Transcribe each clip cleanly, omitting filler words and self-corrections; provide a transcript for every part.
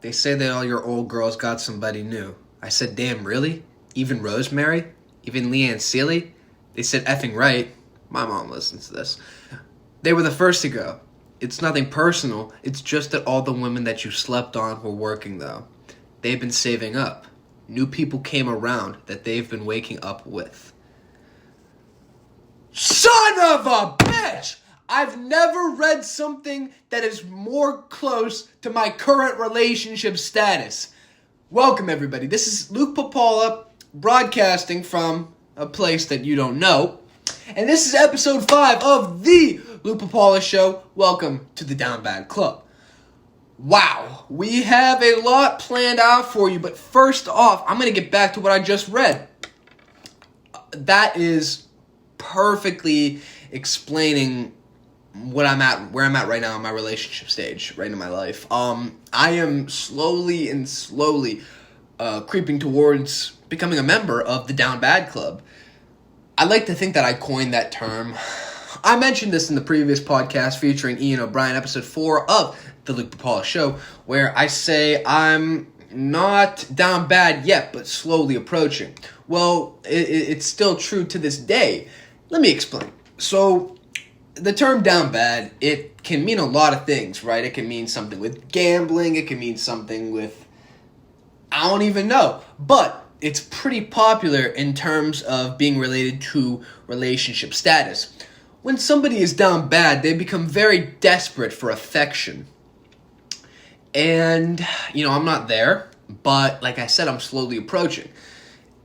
They say that all your old girls got somebody new. I said, damn, really? Even Rosemary? Even Leanne Seeley? They said effing right. My mom listens to this. They were the first to go. It's nothing personal. It's just that all the women that you slept on were working, though. They've been saving up. New people came around that they've been waking up with. Son of a bitch! I've never read something that is more close to my current relationship status. Welcome, everybody. This is Luke Papala broadcasting from a place that you don't know. And this is episode 5 of the Luke Papala Show. Welcome to the Down Bad Club. Wow, we have a lot planned out for you, but first off, I'm going to get back to what I just read. That is perfectly explaining where I'm at right now in my relationship stage, right in my life. I am slowly creeping towards becoming a member of the Down Bad Club. I like to think that I coined that term. I mentioned this in the previous podcast featuring Ian O'Brien, episode 4 of the Luke Papala Show, where I say I'm not down bad yet, but slowly approaching. Well, it's still true to this day. Let me explain. So, the term down bad, it can mean a lot of things, right? It can mean something with gambling. It can mean something with, I don't even know. But it's pretty popular in terms of being related to relationship status. When somebody is down bad, they become very desperate for affection. And, I'm not there, but like I said, I'm slowly approaching.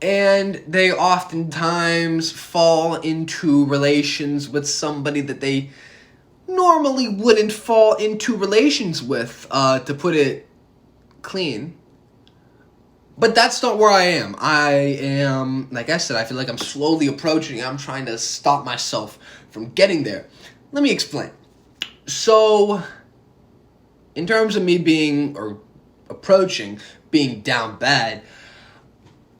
And they oftentimes fall into relations with somebody that they normally wouldn't fall into relations with, to put it clean. But that's not where I am. I am, like I said, I feel like I'm slowly approaching. I'm trying to stop myself from getting there. Let me explain. So, in terms of me being down bad,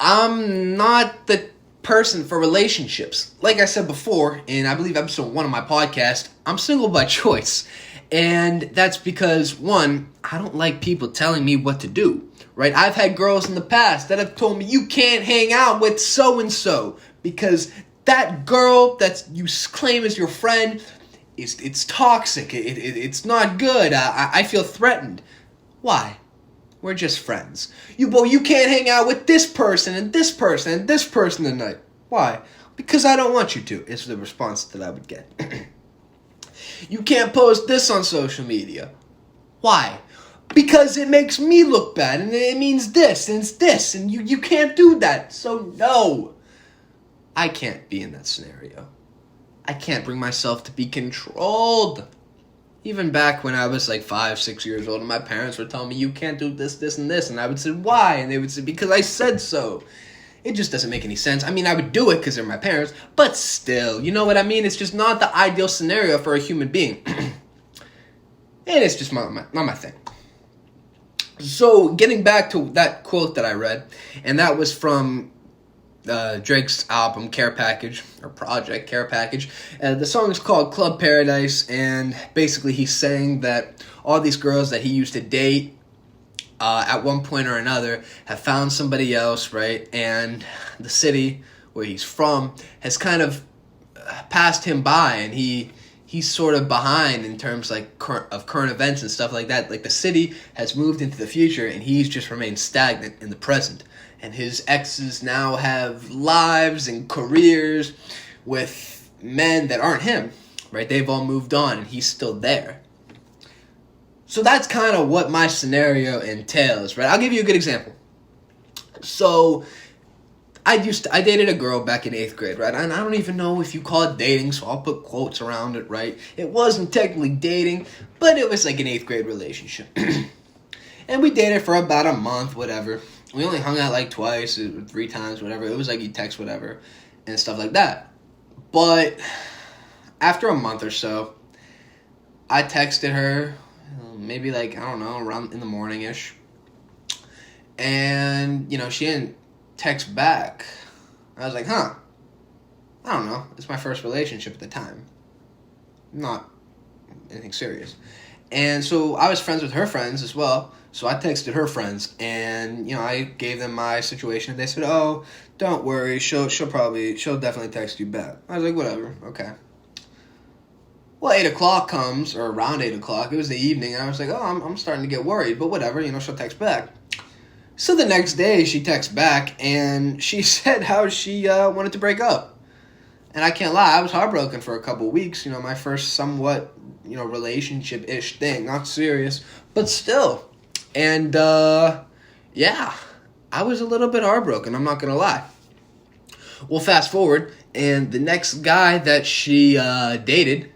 I'm not the person for relationships. Like I said before, in I believe episode 1 of my podcast, I'm single by choice. And that's because, one, I don't like people telling me what to do, right? I've had girls in the past that have told me, you can't hang out with so-and-so because that girl that you claim as your friend, it's toxic. It's not good. I feel threatened. Why? We're just friends. You can't hang out with this person and this person and this person tonight. Why? Because I don't want you to, is the response that I would get. You can't post this on social media. Why? Because it makes me look bad and it means this and it's this and you can't do that. So no, I can't be in that scenario. I can't bring myself to be controlled. Even back when I was like 5, 6 years old and my parents would tell me, you can't do this, this, and this. And I would say, why? And they would say, because I said so. It just doesn't make any sense. I mean, I would do it because they're my parents, but still, you know what I mean? It's just not the ideal scenario for a human being. And it's just not my thing. So, getting back to that quote that I read, and that was from Drake's album Care Package, or Project Care Package. The song is called Club Paradise, and basically he's saying that all these girls that he used to date at one point or another have found somebody else, right? And the city where he's from has kind of passed him by, and he's sort of behind in terms of current events and stuff like that. Like the city has moved into the future, and he's just remained stagnant in the present. And his exes now have lives and careers with men that aren't him, right? They've all moved on, and he's still there. So that's kind of what my scenario entails, right? I'll give you a good example. So I dated a girl back in 8th grade, right? And I don't even know if you call it dating, so I'll put quotes around it, right? It wasn't technically dating, but it was like an 8th grade relationship. And we dated for about a month, whatever. We only hung out like twice, 3 times, whatever. It was like you text whatever and stuff like that. But after a month or so, I texted her, maybe like, I don't know, around in the morning-ish. And, she didn't text back. I was like, I don't know. It's my first relationship at the time. Not anything serious. And so I was friends with her friends as well. So I texted her friends, and I gave them my situation. They said, "Oh, don't worry, she'll definitely text you back." I was like, "Whatever, okay." Well, 8 o'clock comes, or around 8 o'clock. It was the evening, and I was like, "Oh, I'm starting to get worried." But whatever, she'll text back. So the next day, she texts back, and she said how she wanted to break up. And I can't lie, I was heartbroken for a couple weeks. My first somewhat relationship-ish thing, not serious, but still. And, yeah, I was a little bit heartbroken, I'm not going to lie. Well, fast forward, and the next guy that she dated,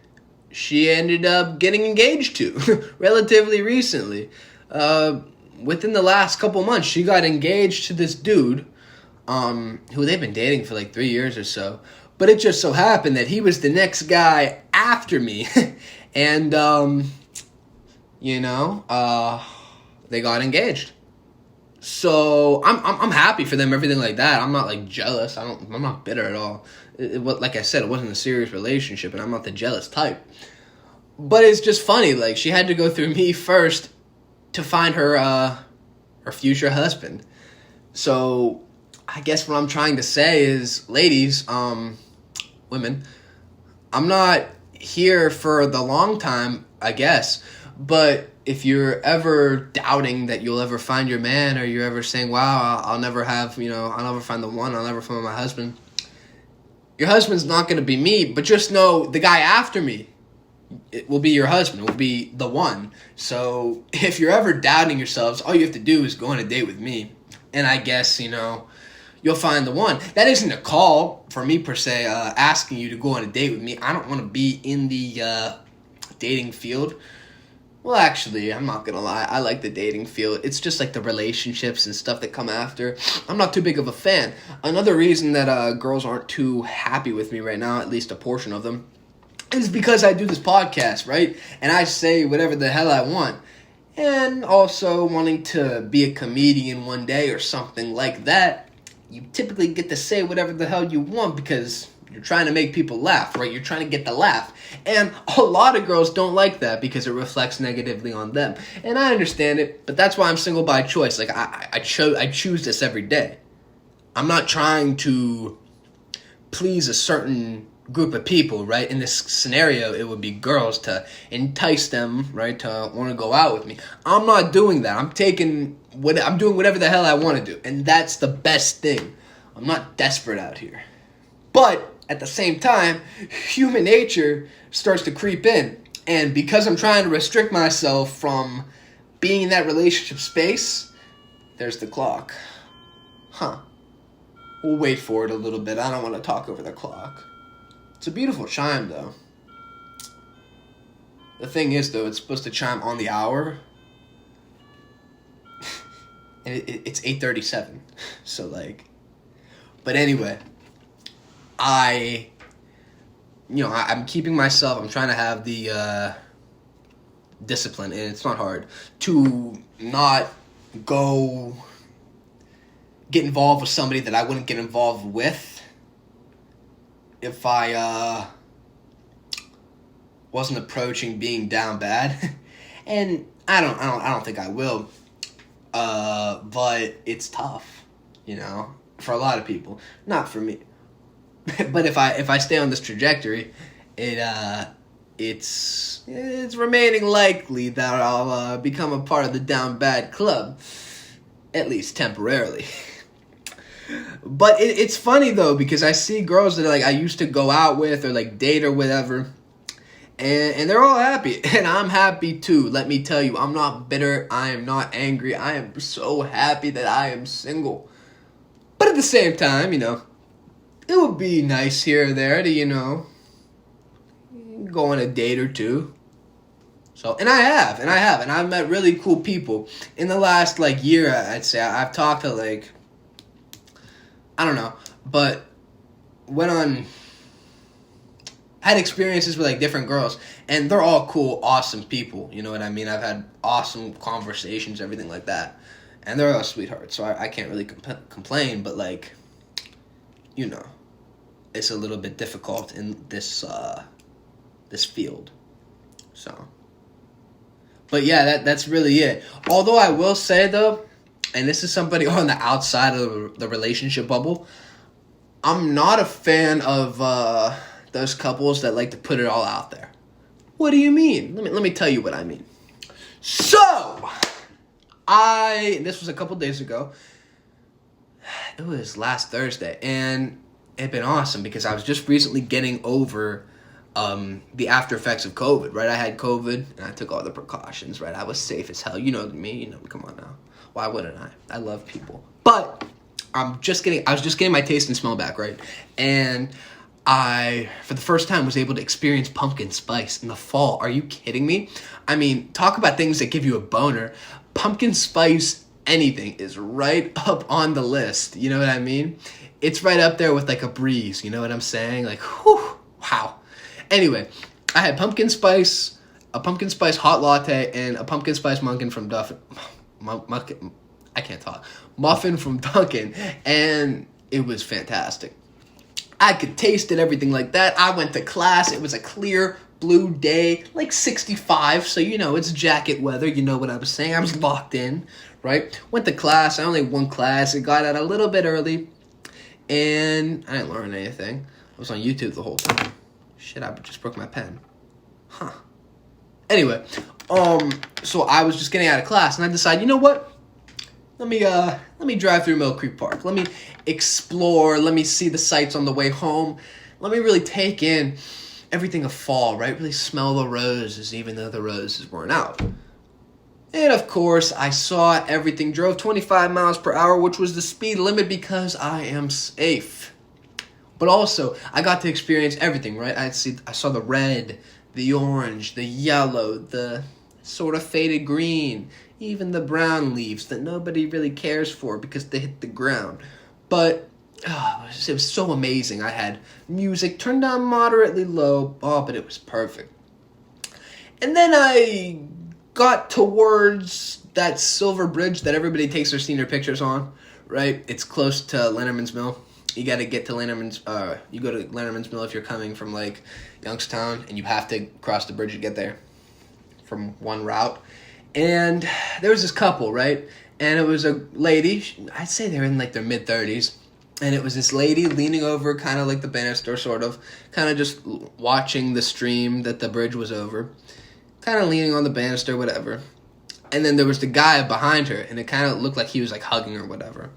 she ended up getting engaged to relatively recently. Within the last couple months, she got engaged to this dude who they've been dating for like 3 years or so. But it just so happened that he was the next guy after me. And, they got engaged. So I'm happy for them, everything like that. I'm not like jealous. I'm not bitter at all. Like I said, it wasn't a serious relationship, and I'm not the jealous type. But it's just funny. Like, she had to go through me first to find her future husband. So I guess what I'm trying to say is, ladies, women, I'm not here for the long time, I guess. But if you're ever doubting that you'll ever find your man, or you're ever saying, wow, I'll never have, I'll never find the one, I'll never find my husband, your husband's not going to be me, but just know the guy after me, it will be your husband, it will be the one. So if you're ever doubting yourselves, all you have to do is go on a date with me, and I guess, you'll find the one. That isn't a call for me per se, asking you to go on a date with me. I don't want to be in the dating field. Well, actually, I'm not gonna lie, I like the dating field. It's just like the relationships and stuff that come after. I'm not too big of a fan. Another reason that girls aren't too happy with me right now, at least a portion of them, is because I do this podcast, right? And I say whatever the hell I want. And also wanting to be a comedian one day or something like that, you typically get to say whatever the hell you want because you're trying to make people laugh, right? You're trying to get the laugh. And a lot of girls don't like that because it reflects negatively on them. And I understand it, but that's why I'm single by choice. Like, I choose this every day. I'm not trying to please a certain group of people, right? In this scenario, it would be girls, to entice them, right, to want to go out with me. I'm not doing that. I'm doing whatever the hell I want to do. And that's the best thing. I'm not desperate out here. But at the same time, human nature starts to creep in. And because I'm trying to restrict myself from being in that relationship space, there's the clock. We'll wait for it a little bit. I don't want to talk over the clock. It's a beautiful chime, though. The thing is, though, it's supposed to chime on the hour. And it's 8:37. So, like... But anyway... I'm keeping myself, I'm trying to have the discipline, and it's not hard, to not go get involved with somebody that I wouldn't get involved with if I wasn't approaching being down bad. And I don't think I will. But it's tough, for a lot of people, not for me. But if I stay on this trajectory, it's remaining likely that I'll become a part of the down bad club, at least temporarily. But it's funny though, because I see girls that I used to go out with or date or whatever, and they're all happy, and I'm happy too. Let me tell you, I'm not bitter. I am not angry. I am so happy that I am single. But at the same time, it would be nice here or there to, go on a date or two. So, and I've met really cool people. In the last, year, I'd say, I've talked to, I don't know, but had experiences with, different girls, and they're all cool, awesome people, you know what I mean? I've had awesome conversations, everything like that, and they're all sweethearts, so I can't really complain, but, it's a little bit difficult in this field. So, But yeah, that's really it. Although I will say though, and this is somebody on the outside of the relationship bubble, I'm not a fan of those couples that like to put it all out there. What do you mean? Let me tell you what I mean. So, this was a couple days ago. It was last Thursday, and it had been awesome because I was just recently getting over the after effects of COVID, right? I had COVID, and I took all the precautions, right? I was safe as hell. You know me, come on now. Why wouldn't I? I love people. But I was just getting my taste and smell back, right? And I, for the first time, was able to experience pumpkin spice in the fall. Are you kidding me? I mean, talk about things that give you a boner. Pumpkin spice anything is right up on the list. You know what I mean? It's right up there with like a breeze. You know what I'm saying? Like, whew, wow. Anyway, I had a pumpkin spice hot latte, and a pumpkin spice muffin from muffin from Dunkin', and it was fantastic. I could taste it, everything like that. I went to class. It was a clear blue day, like 65, so it's jacket weather. You know what I was saying. I was locked in, right? Went to class. I only had one class. I got out a little bit early, and I didn't learn anything. I was on YouTube the whole time. Shit, I just broke my pen. Huh. Anyway, so I was just getting out of class, and I decided, you know what? Let me drive through Mill Creek Park. Let me explore. Let me see the sights on the way home. Let me really take in everything of fall, right? Really smell the roses, even though the roses weren't out. And of course, I saw everything. Drove 25 miles per hour, which was the speed limit because I am safe. But also, I got to experience everything, right? I saw the red, the orange, the yellow, the sort of faded green, even the brown leaves that nobody really cares for because they hit the ground. But it was so amazing. I had music turned down moderately low. But it was perfect. And then I got towards that silver bridge that everybody takes their senior pictures on, right? It's close to Lanterman's Mill. You got to get to you go to Lanterman's Mill if you're coming from, like, Youngstown, and you have to cross the bridge to get there from one route. And there was this couple, right? And it was a lady, I'd say they're in, like, their mid-30s, and it was this lady leaning over kind of like the banister, sort of, kind of just watching the stream that the bridge was over, kind of leaning on the banister, whatever. And then there was the guy behind her, and it kind of looked like he was, like, hugging her, whatever.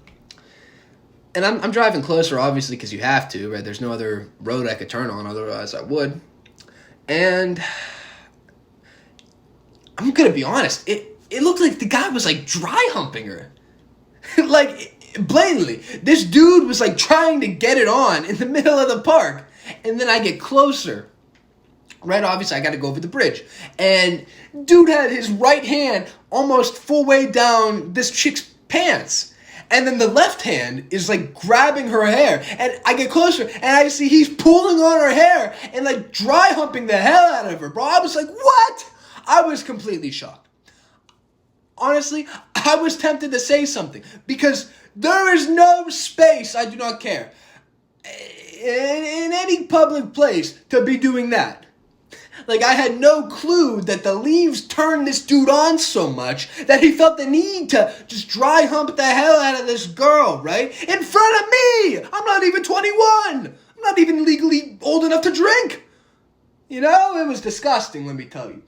And I'm driving closer, obviously, because you have to, right? There's no other road I could turn on, otherwise I would. And I'm going to be honest, it looked like the guy was, like, dry humping her. Like, blatantly. This dude was, like, trying to get it on in the middle of the park. And then I get closer. Right, obviously, I got to go over the bridge. And dude had his right hand almost full way down this chick's pants. And then the left hand is, like, grabbing her hair. And I get closer, and I see he's pulling on her hair and, like, dry humping the hell out of her, bro. I was like, what? I was completely shocked. Honestly, I was tempted to say something. Because there is no space, I do not care, in any public place to be doing that. Like, I had no clue that the leaves turned this dude on so much that he felt the need to just dry hump the hell out of this girl, right? In front of me! I'm not even 21! I'm not even legally old enough to drink! You know? It was disgusting, let me tell you.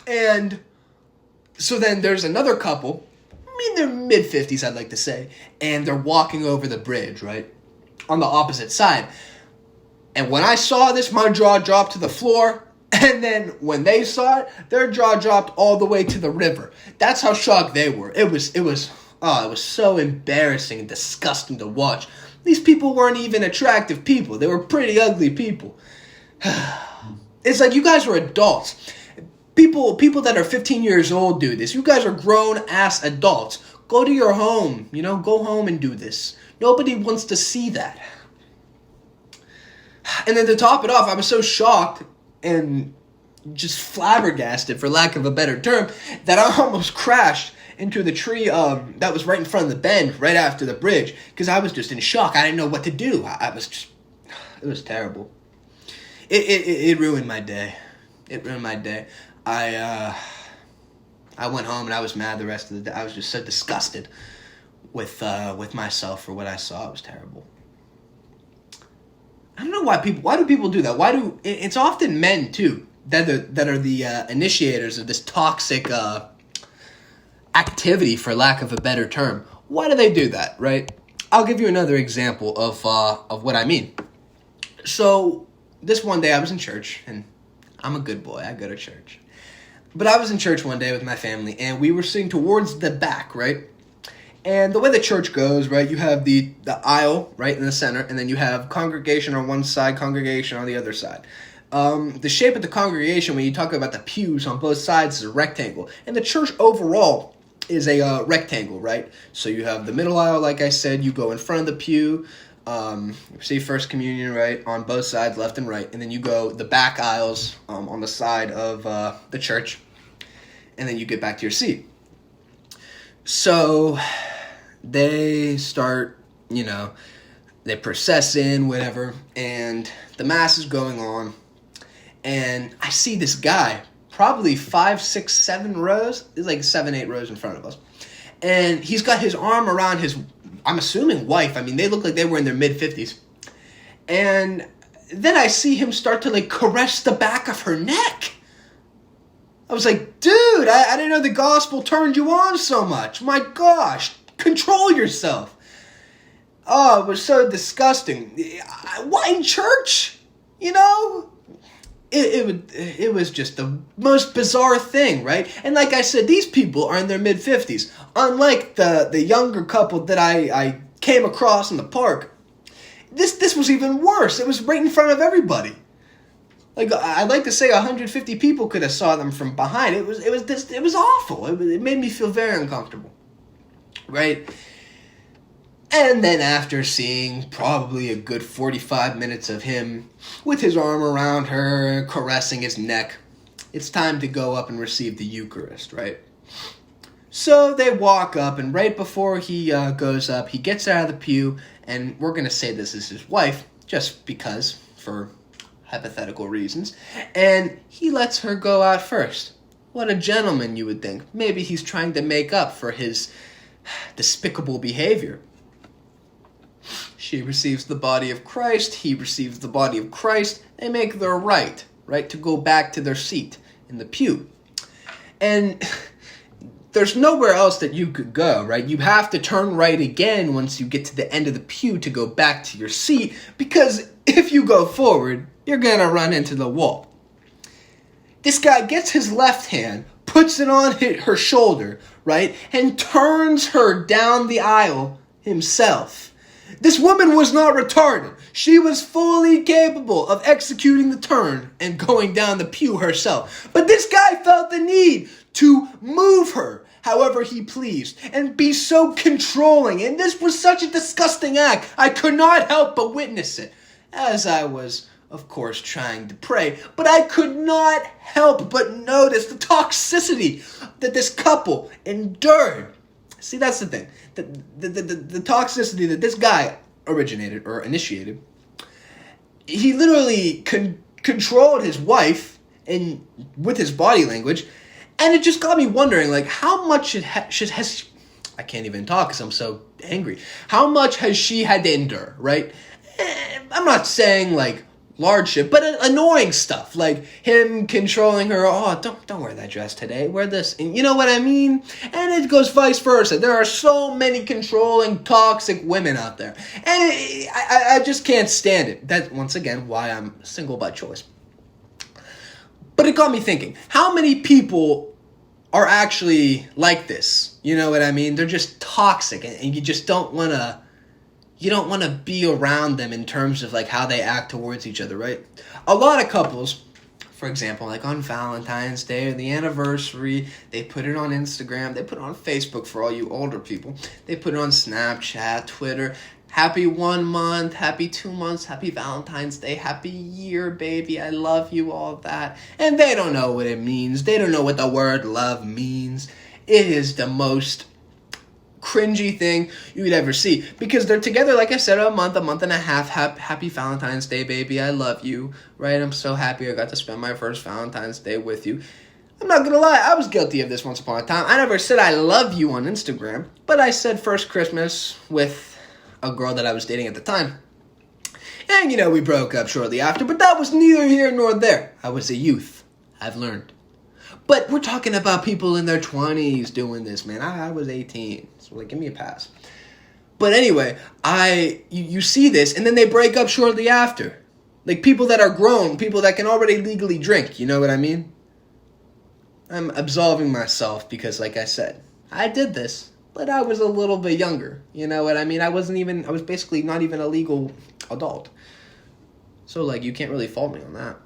And so then there's another couple, I mean, they're mid-50s, I'd like to say, and they're walking over the bridge, right? On the opposite side. And when I saw this, my jaw dropped to the floor. And then when they saw it, their jaw dropped all the way to the river. That's how shocked they were. It was so embarrassing and disgusting to watch. These people weren't even attractive people. They were pretty ugly people. It's like you guys are adults. People that are 15 years old do this. You guys are grown-ass adults. Go to your home. Go home and do this. Nobody wants to see that. And then to top it off, I was so shocked and just flabbergasted, for lack of a better term, that I almost crashed into the tree that was right in front of the bend, right after the bridge, because I was just in shock. I didn't know what to do. It was terrible. It ruined my day. It ruined my day. I went home and I was mad the rest of the day. I was just so disgusted with myself for what I saw. It was terrible. I don't know why do people do that? It's often men too that are the initiators of this toxic activity, for lack of a better term. Why do they do that, right? I'll give you another example of what I mean. So this one day I was in church, and I'm a good boy. I go to church. But I was in church one day with my family, and we were sitting towards the back, right? And the way the church goes, right, you have the aisle right in the center, and then you have congregation on one side, congregation on the other side. The shape of the congregation, when you talk about the pews on both sides, is a rectangle. And the church overall is a rectangle, right? So you have the middle aisle, like I said, you go in front of the pew, receive First Communion, right, on both sides, left and right. And then you go the back aisles on the side of the church, and then you get back to your seat. So they start, they process in, whatever, and the mass is going on, and I see this guy, probably 5, 6, 7 rows, there's like 7, 8 rows in front of us, and he's got his arm around his, I'm assuming, wife. I mean, they look like they were in their mid-50s, and then I see him start to, like, caress the back of her neck. I was like, dude, I didn't know the gospel turned you on so much. My gosh, control yourself. Oh, it was so disgusting. What, in church? It was just the most bizarre thing, right? And like I said, these people are in their mid-50s. Unlike the younger couple that I came across in the park, this was even worse. It was right in front of everybody. Like, I'd like to say 150 people could have saw them from behind. It was awful. It made me feel very uncomfortable, right? And then after seeing probably a good 45 minutes of him with his arm around her, caressing his neck, it's time to go up and receive the Eucharist, right? So they walk up, and right before he goes up, he gets out of the pew, and we're going to say this is his wife, just because, for hypothetical reasons, and he lets her go out first. What a gentleman, you would think. Maybe he's trying to make up for his despicable behavior. She receives the body of Christ, he receives the body of Christ, they make their right to go back to their seat in the pew. And there's nowhere else that you could go, right? You have to turn right again once you get to the end of the pew to go back to your seat, because if you go forward, you're going to run into the wall. This guy gets his left hand, puts it on her shoulder, right, and turns her down the aisle himself. This woman was not retarded. She was fully capable of executing the turn and going down the pew herself. But this guy felt the need to move her however he pleased and be so controlling. And this was such a disgusting act. I could not help but witness it, as I was, of course, trying to pray. But I could not help but notice the toxicity that this couple endured. See, that's the thing. The toxicity that this guy originated or initiated. He literally controlled his wife and with his body language, and it just got me wondering, like, how much has I can't even talk because I'm so angry. How much has she had to endure, right? I'm not saying like large shit, but annoying stuff, like him controlling her. Oh, don't wear that dress today. Wear this, and you know what I mean. And it goes vice versa. There are so many controlling, toxic women out there, and I just can't stand it. That's once again why I'm single by choice. But it got me thinking: how many people are actually like this? You know what I mean? They're just toxic, and you just don't want to. You don't want to be around them in terms of like how they act towards each other, right? A lot of couples, for example, like on Valentine's Day or the anniversary, they put it on Instagram, they put it on Facebook for all you older people, they put it on Snapchat, Twitter, happy 1 month, happy 2 months, happy Valentine's Day, happy year, baby, I love you, all that. And they don't know what it means. They don't know what the word love means. It is the most cringy thing you would ever see, because they're together, like I said, a month and a half. Happy Valentine's Day, baby, I love you, right? I'm so happy I got to spend my first Valentine's Day with you. I'm not gonna lie, I was guilty of this once upon a time. I never said I love you on Instagram, but I said first Christmas with a girl that I was dating at the time. And, we broke up shortly after, but that was neither here nor there. I was a youth. I've learned. But we're talking about people in their 20s doing this, man. I was 18, so, give me a pass. But anyway, you see this, and then they break up shortly after. People that are grown, people that can already legally drink, you know what I mean? I'm absolving myself because, like I said, I did this, but I was a little bit younger. You know what I mean? I was basically not even a legal adult. So, you can't really fault me on that.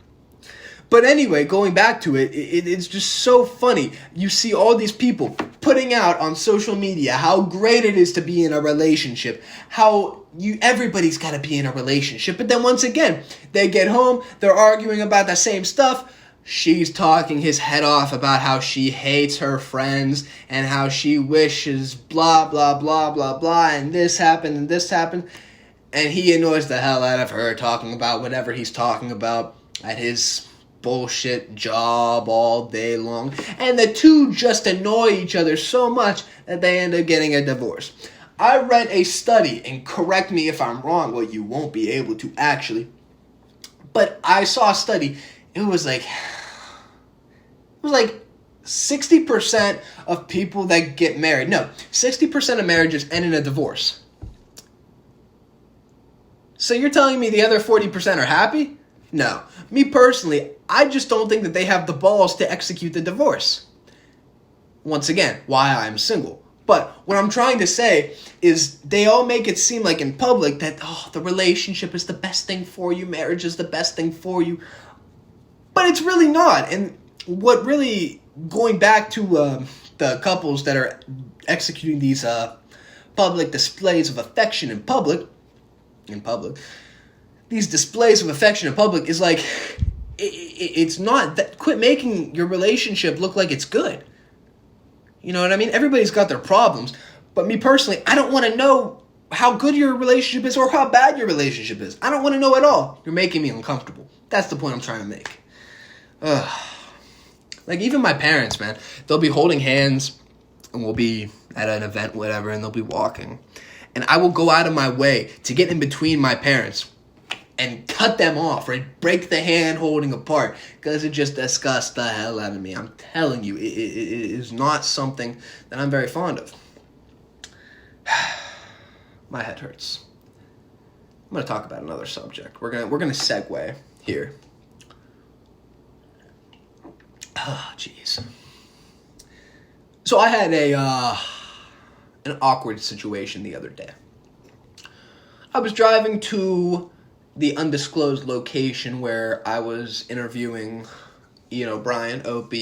But anyway, going back to it's just so funny. You see all these people putting out on social media how great it is to be in a relationship, how everybody's got to be in a relationship. But then once again, they get home, they're arguing about the same stuff. She's talking his head off about how she hates her friends and how she wishes blah, blah, blah, blah, blah, and this happened and this happened. And he annoys the hell out of her talking about whatever he's talking about at his bullshit job all day long. And the two just annoy each other so much that they end up getting a divorce. I read a study, and correct me if I'm wrong, well, you won't be able to actually, but I saw a study. It was like 60% of people that get married. No, 60% of marriages end in a divorce. So you're telling me the other 40% are happy? No. Me personally, I just don't think that they have the balls to execute the divorce. Once again, why I'm single. But what I'm trying to say is they all make it seem like in public that, the relationship is the best thing for you, marriage is the best thing for you. But it's really not. And what really, going back to the couples that are executing these public displays of affection in public, these displays of affection in public is it's not that. Quit making your relationship look like it's good. You know what I mean? Everybody's got their problems, but me personally, I don't want to know how good your relationship is or how bad your relationship is. I don't want to know at all. You're making me uncomfortable. That's the point I'm trying to make. Even my parents, man, they'll be holding hands and we'll be at an event, whatever, and they'll be walking. And I will go out of my way to get in between my parents and cut them off, right? Break the hand holding apart because it just disgusts the hell out of me. I'm telling you, it is not something that I'm very fond of. My head hurts. I'm going to talk about another subject. We're gonna segue here. Oh, jeez. So I had an awkward situation the other day. I was driving to the undisclosed location where I was interviewing Ian O'Brien, OP,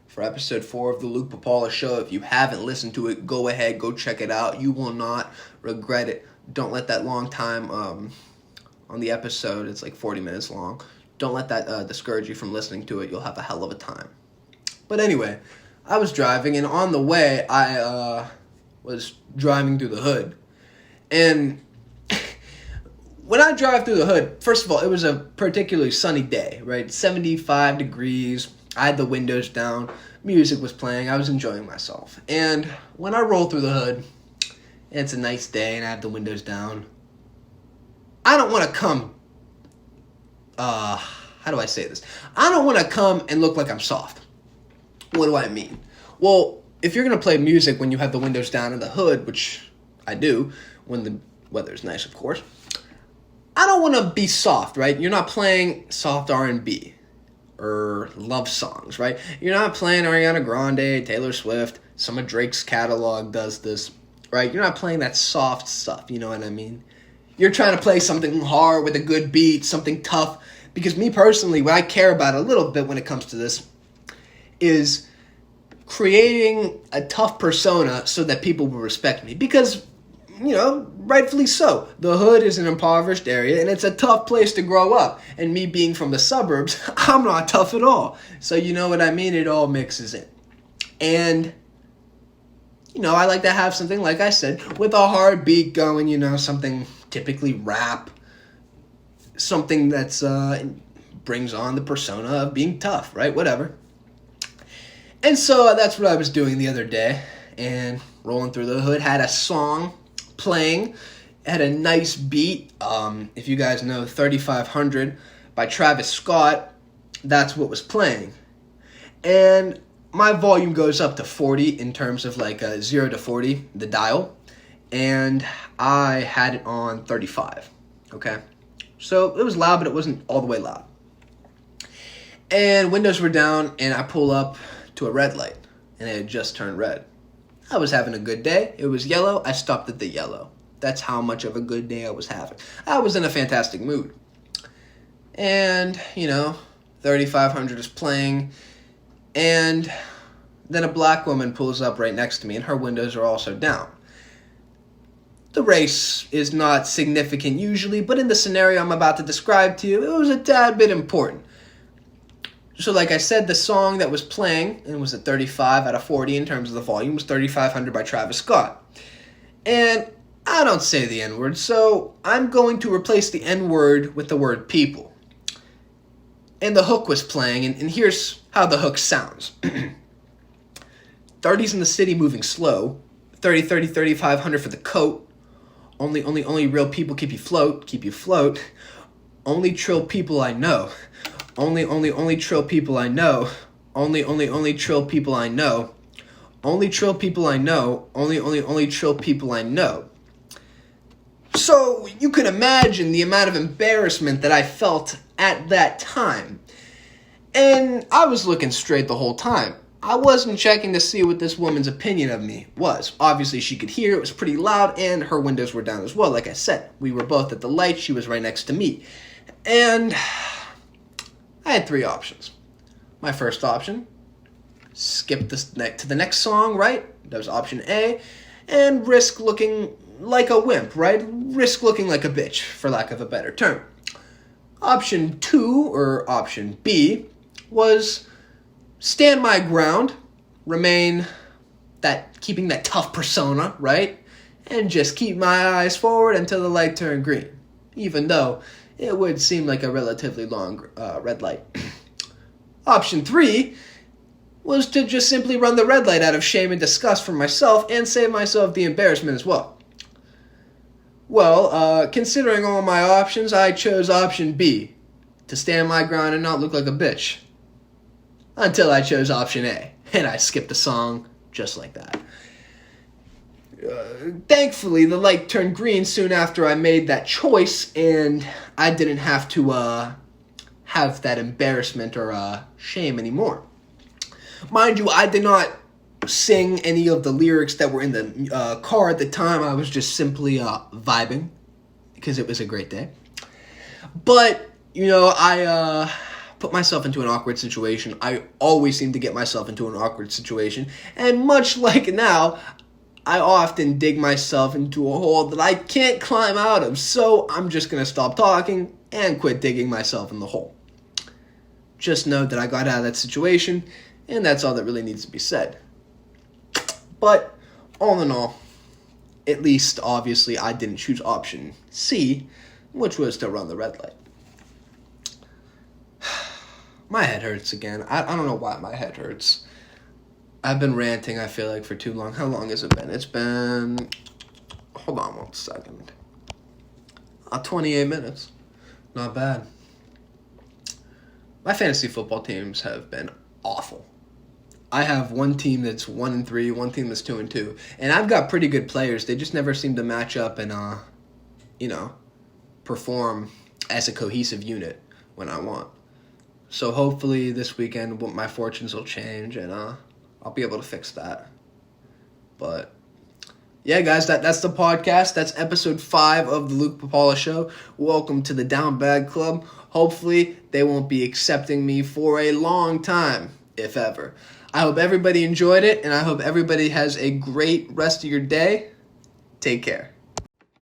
for episode 4 of the Luke Papala Show. If you haven't listened to it, go ahead, go check it out. You will not regret it. Don't let that long time on the episode, it's 40 minutes long. Don't let that discourage you from listening to it. You'll have a hell of a time. But anyway, I was driving, and on the way, I was driving through the hood. And when I drive through the hood, first of all, it was a particularly sunny day, right? 75 degrees. I had the windows down. Music was playing. I was enjoying myself. And when I roll through the hood, and it's a nice day, and I have the windows down, I don't want to come, how do I say this? I don't want to come and look like I'm soft. What do I mean? Well, if you're going to play music when you have the windows down in the hood, which I do, when the weather's nice, of course, I don't want to be soft, right? You're not playing soft R&B or love songs, right? You're not playing Ariana Grande, Taylor Swift. Some of Drake's catalog does this, right? You're not playing that soft stuff, you know what I mean? You're trying to play something hard with a good beat, something tough. Because me personally, what I care about a little bit when it comes to this is creating a tough persona so that people will respect me. Because, rightfully so. The hood is an impoverished area, and it's a tough place to grow up. And me being from the suburbs, I'm not tough at all. So you know what I mean? It all mixes in. And, I like to have something, like I said, with a hard beat going, something typically rap. Something that's brings on the persona of being tough, right? Whatever. And so that's what I was doing the other day, and rolling through the hood, had a song playing, had a nice beat. If you guys know 3500 by Travis Scott, that's what was playing. And my volume goes up to 40 in terms of like 0 to 40, the dial, and I had it on 35, okay? So it was loud, but it wasn't all the way loud. And windows were down, and I pull up to a red light, and it had just turned red. I was having a good day. It was yellow. I stopped at the yellow. That's how much of a good day I was having. I was in a fantastic mood. And, 3500 is playing, and then a black woman pulls up right next to me, and her windows are also down. The race is not significant usually, but in the scenario I'm about to describe to you, it was a tad bit important. So like I said, the song that was playing, and it was at 35 out of 40 in terms of the volume, was 3500 by Travis Scott. And I don't say the N-word, so I'm going to replace the N-word with the word people. And the hook was playing, and here's how the hook sounds. 30s in the city moving slow, 30, 3500 for the coat. Only real people keep you float. Only trill people I know. Only trill people I know. Only trill people I know. Only trill people I know. Only trill people I know. So you can imagine the amount of embarrassment that I felt at that time. And I was looking straight the whole time. I wasn't checking to see what this woman's opinion of me was. Obviously, she could hear. It was pretty loud, and her windows were down as well. Like I said, we were both at the light. She was right next to me. And I had three options. My first option, skip to the next song, right? That was option A. And risk looking like a wimp, right? Risk looking like a bitch, for lack of a better term. Option 2, or option B, was stand my ground, remain keeping that tough persona, right? And just keep my eyes forward until the light turned green, even though it would seem like a relatively long red light. Option 3 was to just simply run the red light out of shame and disgust for myself and save myself the embarrassment as well. Well, considering all my options, I chose option B, to stand my ground and not look like a bitch. Until I chose option A, and I skipped the song just like that. Thankfully, the light turned green soon after I made that choice, and I didn't have to have that embarrassment or shame anymore. Mind you, I did not sing any of the lyrics that were in the car at the time. I was just simply vibing because it was a great day. But, I put myself into an awkward situation. I always seem to get myself into an awkward situation. And much like now, I often dig myself into a hole that I can't climb out of. So I'm just going to stop talking and quit digging myself in the hole. Just know that I got out of that situation, and that's all that really needs to be said. But all in all, at least obviously I didn't choose option C, which was to run the red light. My head hurts again. I don't know why my head hurts. I've been ranting, I feel like, for too long. How long has it been? It's been... Hold on 1 second. 28 minutes. Not bad. My fantasy football teams have been awful. I have one team that's 1-3, one team that's 2-2. And I've got pretty good players. They just never seem to match up and, perform as a cohesive unit when I want. So hopefully this weekend my fortunes will change and I'll be able to fix that. But yeah, guys, that's the podcast. That's episode 5 of the Luke Papala Show. Welcome to the Down Bad Club. Hopefully they won't be accepting me for a long time, if ever. I hope everybody enjoyed it, and I hope everybody has a great rest of your day. Take care.